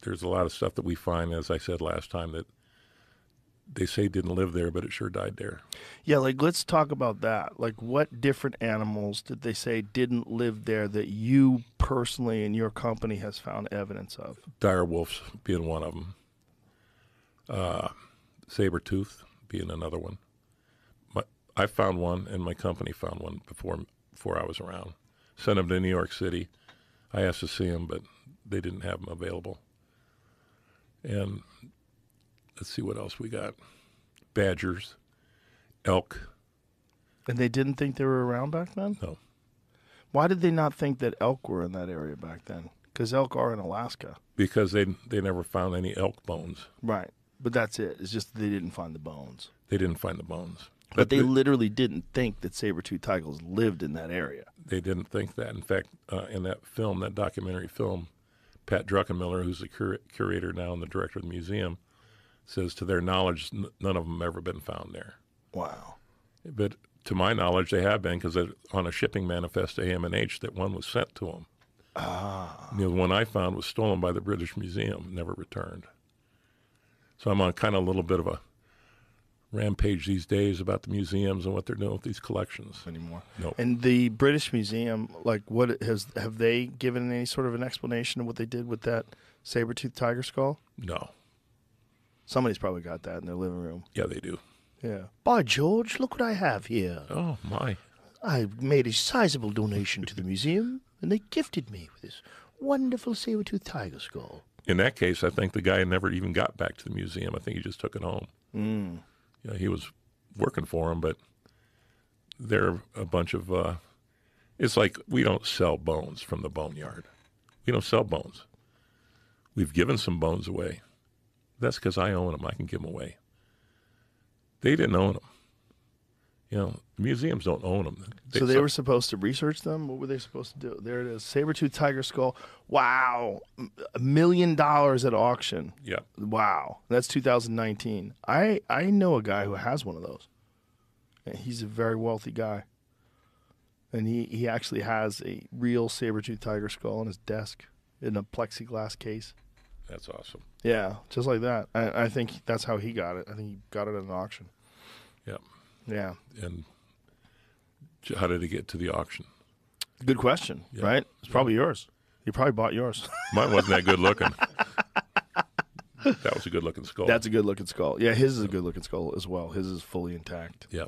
there's a lot of stuff that we find, as I said last time, that they say didn't live there, but it sure died there. Yeah, like let's talk about that. Like what different animals did they say didn't live there that you personally and your company has found evidence of? Dire wolves being one of them. Sabertooth being another one. I found one, and my company found one before I was around. Sent them to New York City. I asked to see them, but they didn't have them available. And let's see what else we got. Badgers, elk. And they didn't think they were around back then? No. Why did they not think that elk were in that area back then? Because elk are in Alaska. Because they never found any elk bones. Right. But that's it. It's just they didn't find the bones. They didn't find the bones. But they literally didn't think that saber-toothed tigers lived in that area. They didn't think that. In fact, in that film, that documentary film, Pat Druckenmiller, who's the curator now and the director of the museum, says to their knowledge, none of them have ever been found there. Wow. But to my knowledge, they have been, because on a shipping manifest to AM&H, that one was sent to them. Ah. The one I found was stolen by the British Museum, never returned. So I'm on kind of a little bit of a rampage these days about the museums and what they're doing with these collections. Anymore. No. And the British Museum, like, have they given any sort of an explanation of what they did with that saber-toothed tiger skull? No. Somebody's probably got that in their living room. Yeah, they do. Yeah. By George, look what I have here. Oh, my. I made a sizable donation to the museum, and they gifted me with this wonderful saber-toothed tiger skull. In that case, I think the guy never even got back to the museum. I think he just took it home. Mm. You know, he was working for him, but they're a bunch of, it's like we don't sell bones from the boneyard. We don't sell bones. We've given some bones away. That's because I own them. I can give them away. They didn't own them. You know, museums don't own them. So they were supposed to research them? What were they supposed to do? There it is. Saber-toothed tiger skull. Wow. $1 million at auction. Yeah. Wow. That's 2019. I know a guy who has one of those. And he's a very wealthy guy. And he actually has a real saber-toothed tiger skull on his desk in a plexiglass case. That's awesome. Yeah, just like that. I think that's how he got it. I think he got it at an auction. Yeah. Yeah. And how did it get to the auction? Good question, right? It's probably yours. You probably bought yours. Mine wasn't that good looking. That was a good looking skull. That's a good looking skull. Yeah, his is a good looking skull as well. His is fully intact. Yeah.